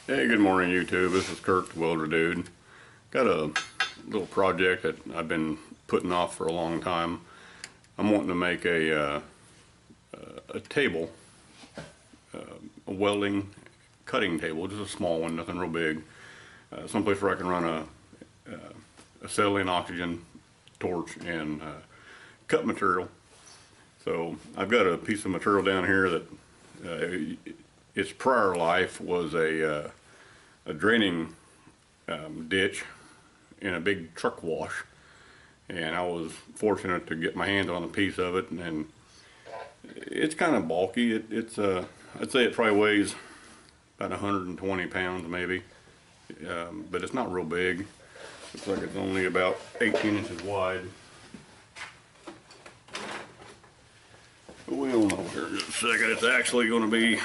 Hey, good morning YouTube. This is Kirk, the Welder Dude. Got a little project that I've been putting off for a long time. I'm wanting to make a table, a welding cutting table, just a small one, nothing real big. Someplace where I can run a acetylene oxygen torch and cut material. So I've got a piece of material down here that its prior life was a draining ditch in a big truck wash, and I was fortunate to get my hands on a piece of it, and it's kind of bulky. I'd say it probably weighs about 120 pounds maybe, but it's not real big. Looks like it's only about 18 inches wide. But we'll know here in just a second. It's actually going to be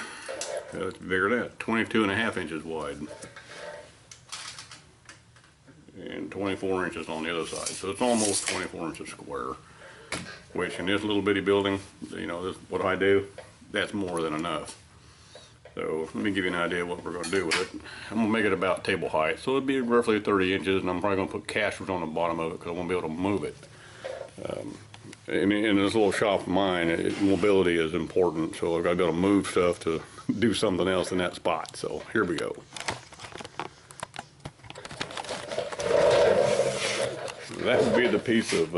it's bigger than that, 22.5 inches wide and 24 inches on the other side. So it's almost 24 inches square, which in this little bitty building, you know, this what I do, that's more than enough. So let me give you an idea of what we're going to do with it. I'm going to make it about table height, so it'll be roughly 30 inches, and I'm probably going to put casters on the bottom of it because I won't be able to move it. In this little shop of mine, mobility is important, so I've got to be able to move stuff to do something else in that spot. So here we go. That would be the piece of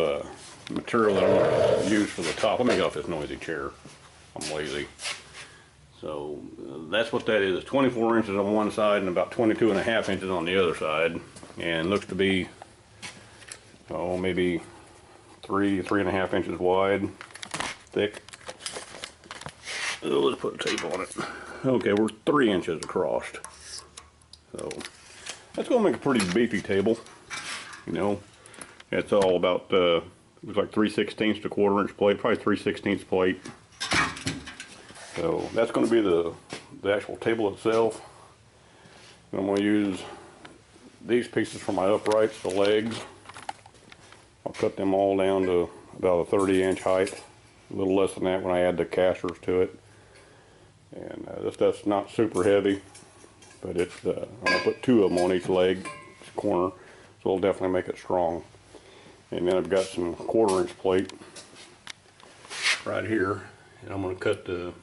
material that I'm going to use for the top. Let me get off this noisy chair. I'm lazy. So that's what that is. 24 inches on one side and about 22.5 inches on the other side, and looks to be maybe 3.5 inches wide, thick. So let's put a tape on it. Okay, we're 3 inches across. So that's going to make a pretty beefy table. You know, it's all about looks like 3/16 to 1/4 inch plate, probably 3/16 plate. So that's going to be the actual table itself. And I'm going to use these pieces for my uprights, the legs. I'll cut them all down to about a 30-inch height, a little less than that when I add the casters to it. And this stuff's not super heavy, but it's I'm going to put 2 of them on each leg, each corner, so it'll definitely make it strong. And then I've got some 1/4 inch plate right here, and I'm going to cut the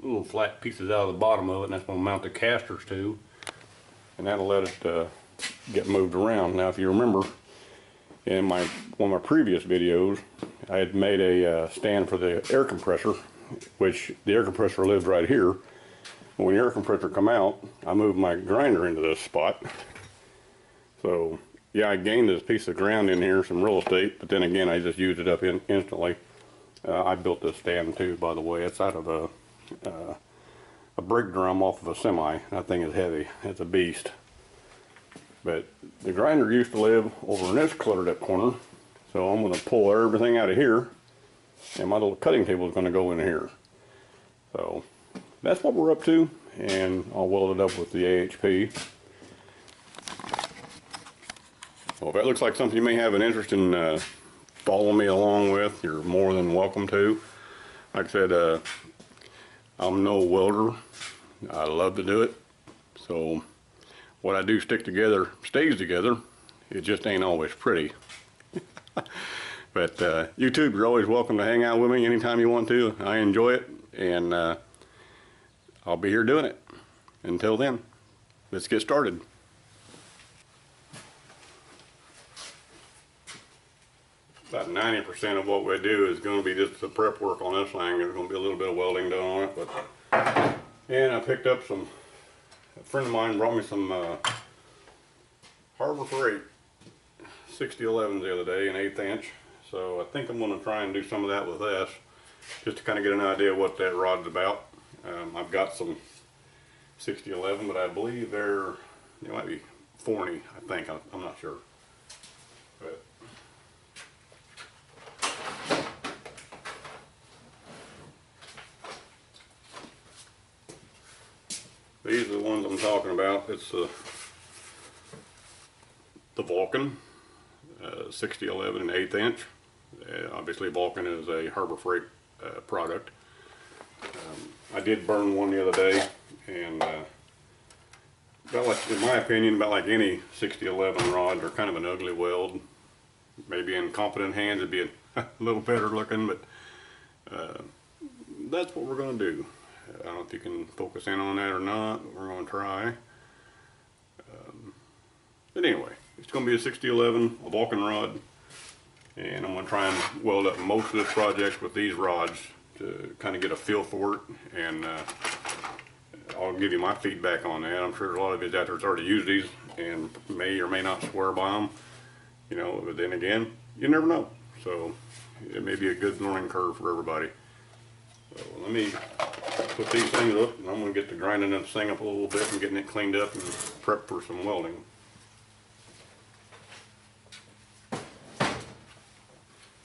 little flat pieces out of the bottom of it, and that's going to mount the casters to, and that'll let it get moved around. Now if you remember, in one of my previous videos, I had made a stand for the air compressor, which the air compressor lived right here. When the air compressor come out, I moved my grinder into this spot. So yeah, I gained this piece of ground in here, some real estate, but then again, I just used it up instantly. I built this stand too, by the way. It's out of a brake drum off of a semi. That thing is heavy. It's a beast. But the grinder used to live over in this cluttered up corner, so I'm going to pull everything out of here, and my little cutting table is going to go in here. So that's what we're up to, and I'll weld it up with the AHP. Well, if that looks like something you may have an interest in following me along with, you're more than welcome to. Like I said, I'm no welder. I love to do it, so what I do stick together stays together. It just ain't always pretty. But YouTube, you're always welcome to hang out with me anytime you want to. I enjoy it, and I'll be here doing it. Until then, let's get started. About 90% of what we do is going to be just the prep work on this thing. There's going to be a little bit of welding done on it, and I picked up some. A friend of mine brought me some Harbor Freight 6011s the other day, an 1/8 inch. So I think I'm going to try and do some of that with this, just to kind of get an idea of what that rod's about. I've got some 6011, but I believe they might be 40, I think. I'm not sure. But these are the ones I'm talking about. It's the Vulcan 6011 and 1/8 inch. Obviously Vulcan is a Harbor Freight product. I did burn one the other day, and about like, in my opinion, about like any 6011 rod, they're kind of an ugly weld. Maybe in competent hands it'd be a little better looking, but that's what we're going to do. I don't know if you can focus in on that or not, but we're going to try. But anyway, it's going to be a 6011, a Vulcan rod, and I'm going to try and weld up most of this project with these rods to kind of get a feel for it, and I'll give you my feedback on that. I'm sure there's a lot of you out there that's already used these and may or may not swear by them, you know, but then again, you never know. So it may be a good learning curve for everybody. So let me put these things up, and I'm going to get to grinding this thing up a little bit and getting it cleaned up and prep for some welding.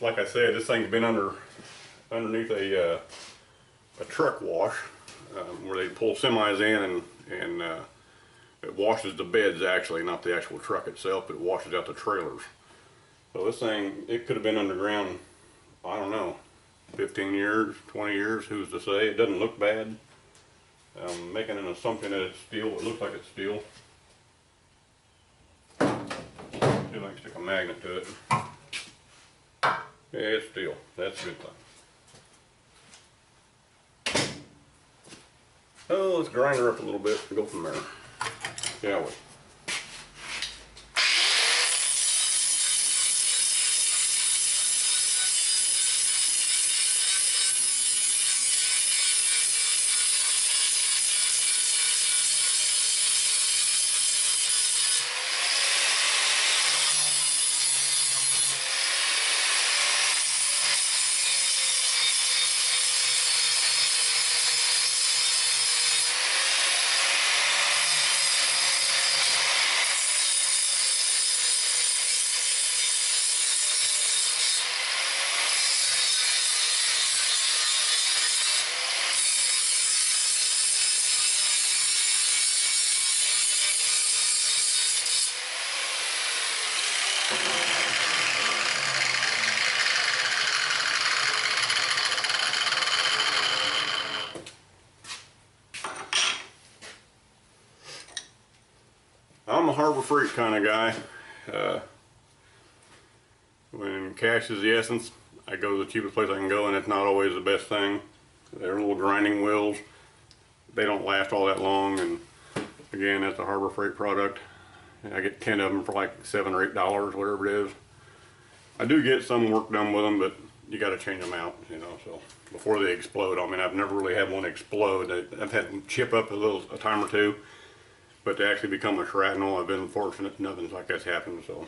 Like I said, this thing's been underneath a truck wash where they pull semis in, and it washes the beds, actually, not the actual truck itself, but it washes out the trailers. So this thing, it could have been underground, I don't know, 15 years, 20 years, who's to say? It doesn't look bad. I'm making an assumption that it's steel. It looks like it's steel. See if I can stick a magnet to it. Yeah, it's steel. That's a good thing. Oh, let's grind her up a little bit and go from there. Shall we? I'm a Harbor Freight kind of guy. When cash is the essence, I go to the cheapest place I can go, and it's not always the best thing. They're little grinding wheels. They don't last all that long, and again, that's a Harbor Freight product. I get 10 of them for like $7 or $8, whatever it is. I do get some work done with them, but you got to change them out, you know, so before they explode. I mean, I've never really had one explode. I've had them chip up a time or two, but to actually become a shrapnel, I've been fortunate. Nothing like that's happened, so.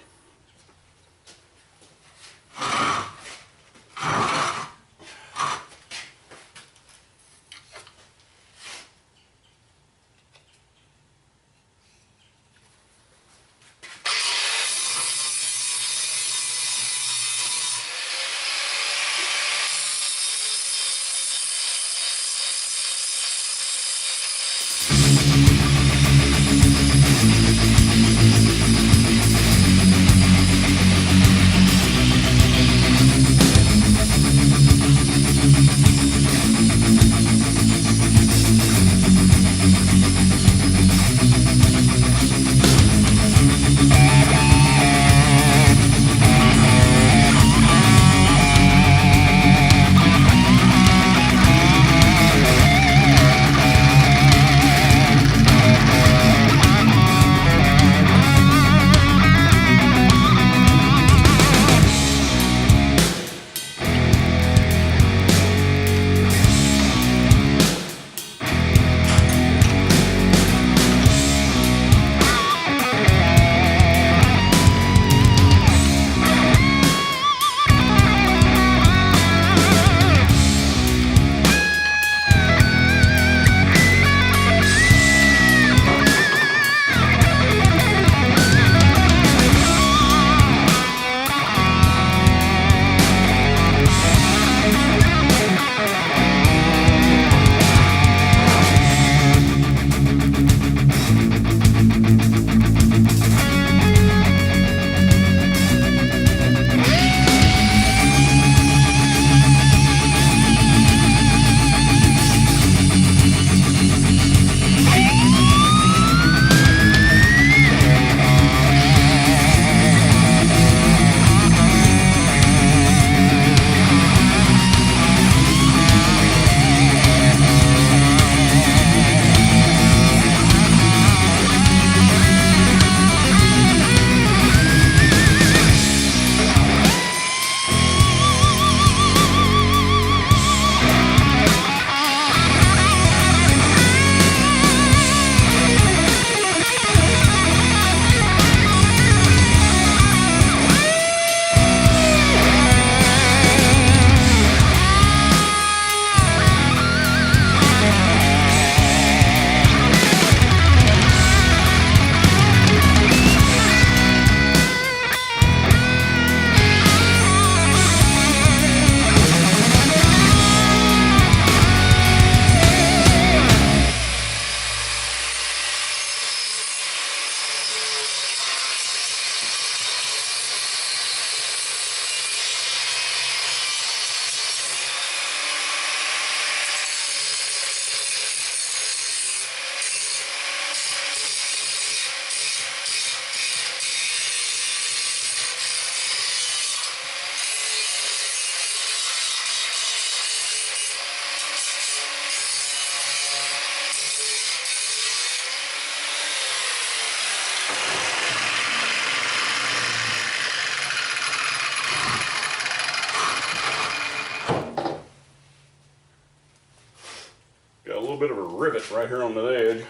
rivet right here on the edge.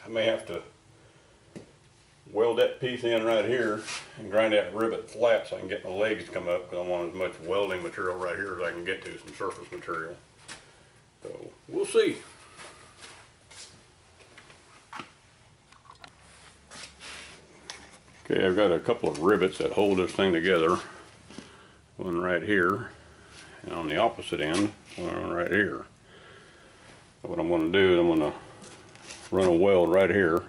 I may have to weld that piece in right here and grind that rivet flat so I can get my legs to come up, because I want as much welding material right here as I can get to, some surface material. So we'll see. Okay, I've got a couple of rivets that hold this thing together. One right here, and on the opposite end, one right here. So what I'm going to do is I'm going to run a weld right here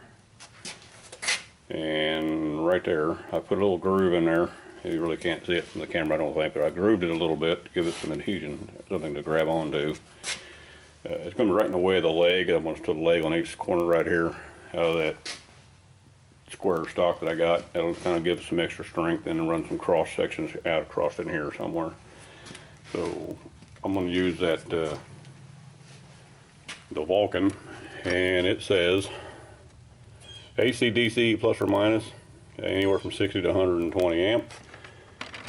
and right there. I put a little groove in there. You really can't see it from the camera, I don't think, but I grooved it a little bit to give it some adhesion, something to grab onto. It's going to be right in the way of the leg. I'm going to put a leg on each corner right here out of that square stock that I got. That'll kind of give it some extra strength, and run some cross sections out across in here somewhere. So I'm going to use that the Vulcan, and it says AC/DC plus or minus anywhere from 60 to 120 amp.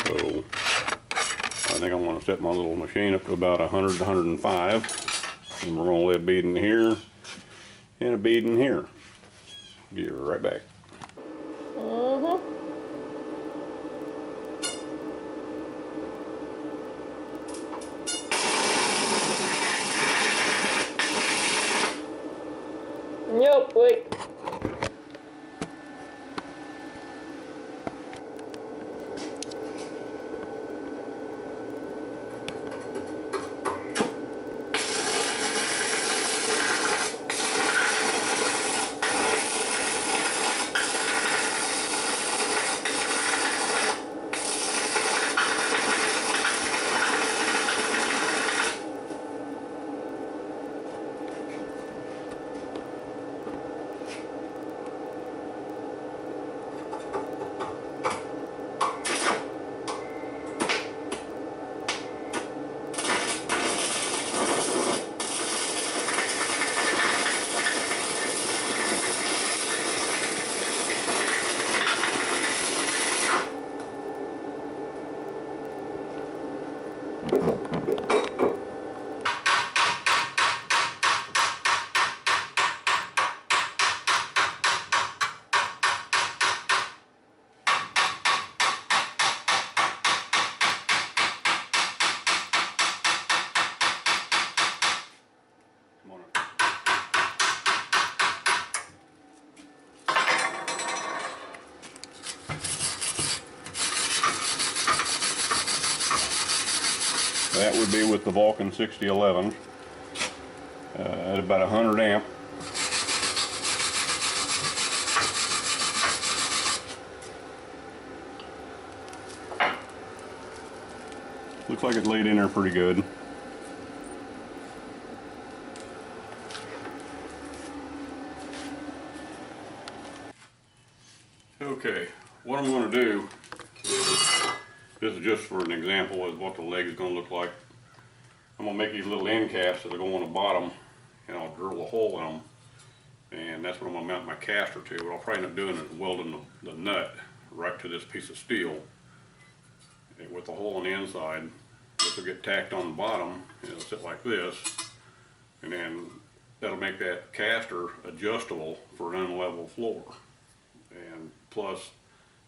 So I think I'm going to set my little machine up to about 100 to 105, and we're going to let a bead in here and a bead in here. Be right back. Nope, wait. That would be with the Vulcan 6011 at about 100 amp. Looks like it laid in there pretty good. Okay, what I'm going to do is, this is just for an example of what the leg is going to look like. I'm going to make these little end caps that go on the bottom, and I'll drill a hole in them, and that's what I'm going to mount my caster to. What I'll probably end up doing is welding the nut right to this piece of steel, and with the hole on the inside. This will get tacked on the bottom, and it'll sit like this, and then that'll make that caster adjustable for an unlevel floor. And plus,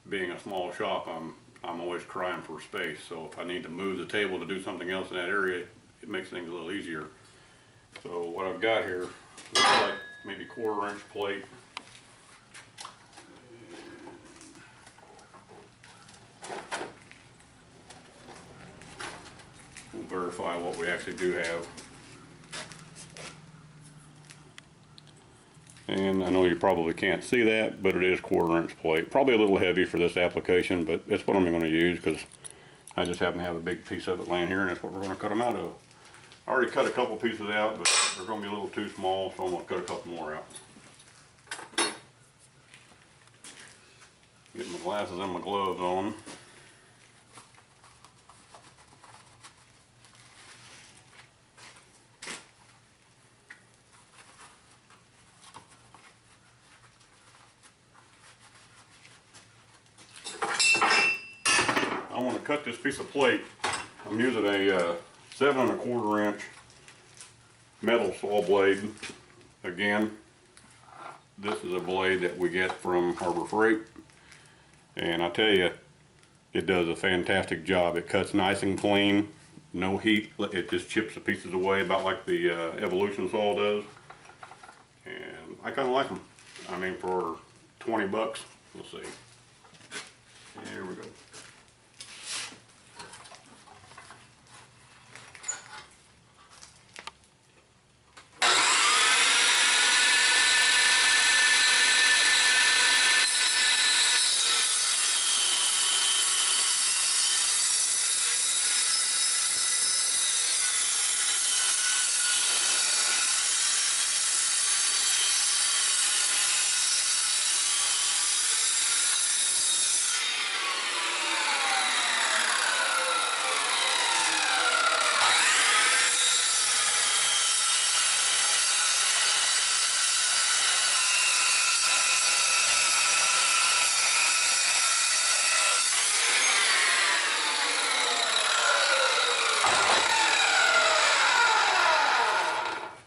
being a small shop, I'm always crying for space, so if I need to move the table to do something else in that area, it makes things a little easier. So what I've got here looks like maybe 1/4 inch plate. We'll verify what we actually do have. And I know you probably can't see that, but it is 1/4 inch plate. Probably a little heavy for this application, but that's what I'm going to use because I just happen to have a big piece of it laying here, and that's what we're going to cut them out of. I already cut a couple pieces out, but they're going to be a little too small, so I'm going to cut a couple more out. Get my glasses and my gloves on. I want to cut this piece of plate. I'm using a 7 1/4 inch metal saw blade, Again, this is a blade that we get from Harbor Freight, and I tell you, it does a fantastic job. It cuts nice and clean, no heat. It just chips the pieces away about like the Evolution saw does. And I kind of like them. I mean, for 20 bucks, we'll see. Here we go.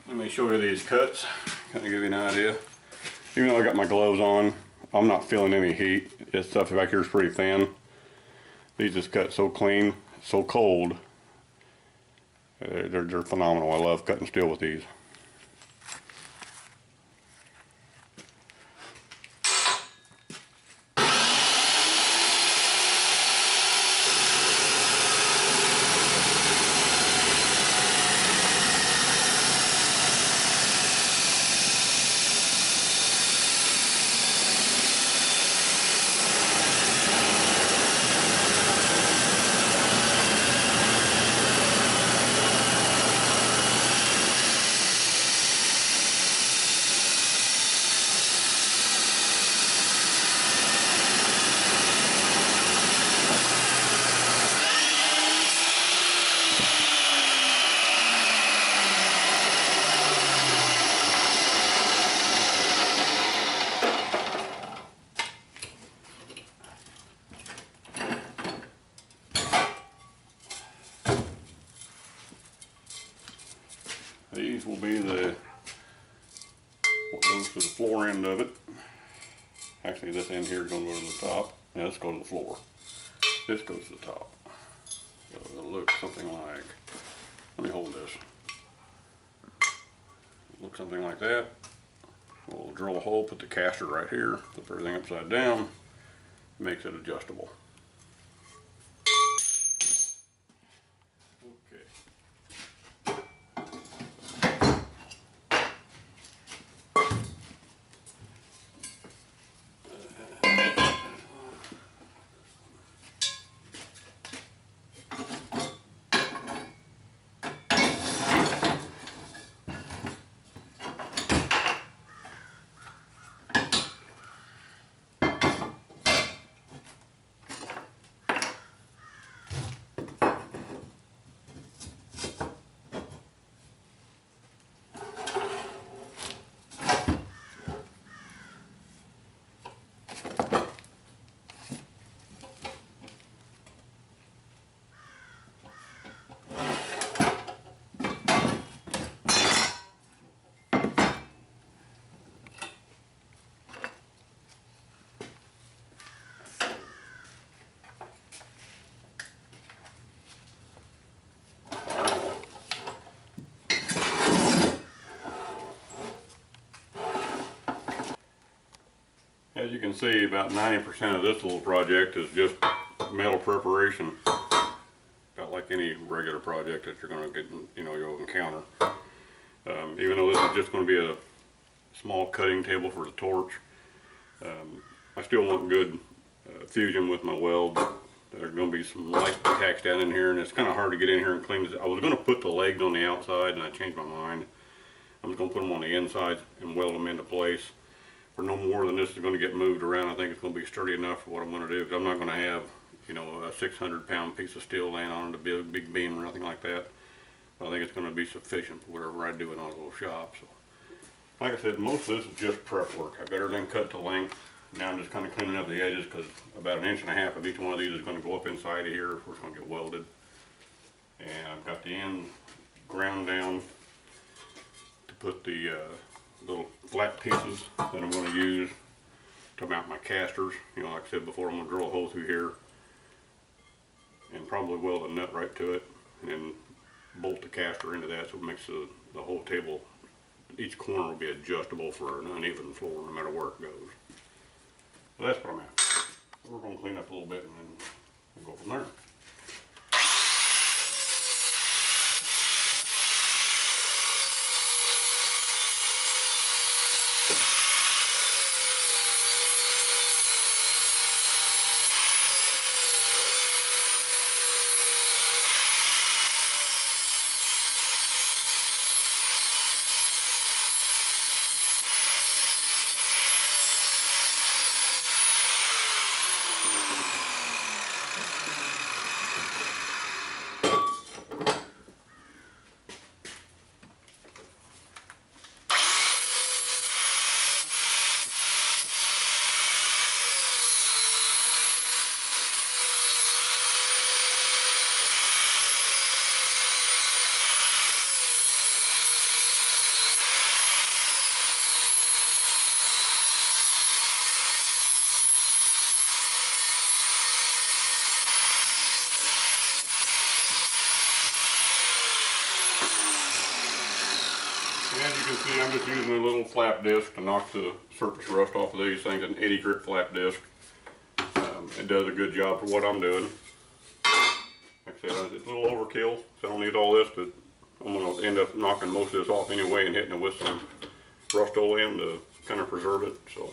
Let me show you these cuts, kind of give you an idea. Even though I got my gloves on, I'm not feeling any heat. This stuff back here is pretty thin. These just cut so clean, so cold. They're phenomenal. I love cutting steel with these. These will be what goes to the floor end of it. Actually, this end here is going to go to the top. Now this goes to the floor. This goes to the top. So it'll look something like, let me hold this. Look something like that. We'll drill a hole, put the caster right here, flip everything upside down, makes it adjustable. As you can see, about 90% of this little project is just metal preparation. About like any regular project that you're going to get, you'll encounter. Even though this is just going to be a small cutting table for the torch, I still want good fusion with my welds. There's going to be some light tacks down in here, and it's kind of hard to get in here and clean this. I was going to put the legs on the outside, and I changed my mind. I'm just going to put them on the inside and weld them into place. For no more than this is going to get moved around. I think it's going to be sturdy enough for what I'm going to do, because I'm not going to have, a 600-pound piece of steel laying on it, a big beam or anything like that. I think it's going to be sufficient for whatever I do in our little shop. So, like I said, most of this is just prep work. I've got everything cut to length. Now I'm just kind of cleaning up the edges, because about 1.5 inches of each one of these is going to go up inside of here, where it's going to get welded. And I've got the end ground down to put the little flat pieces that I'm going to use to mount my casters. You know, like I said before, I'm going to drill a hole through here and probably weld a nut right to it, and then bolt the caster into that, so it makes the whole table, each corner will be adjustable for an uneven floor no matter where it goes. So that's what I'm at. We're going to clean up a little bit and then we'll go from there. As you can see, I'm just using a little flap disc to knock the surface rust off of these things, an 80 grit flap disc. It does a good job for what I'm doing. Like I said, it's a little overkill, so I don't need all this, but I'm going to end up knocking most of this off anyway and hitting it with some rust-oleum to kind of preserve it. So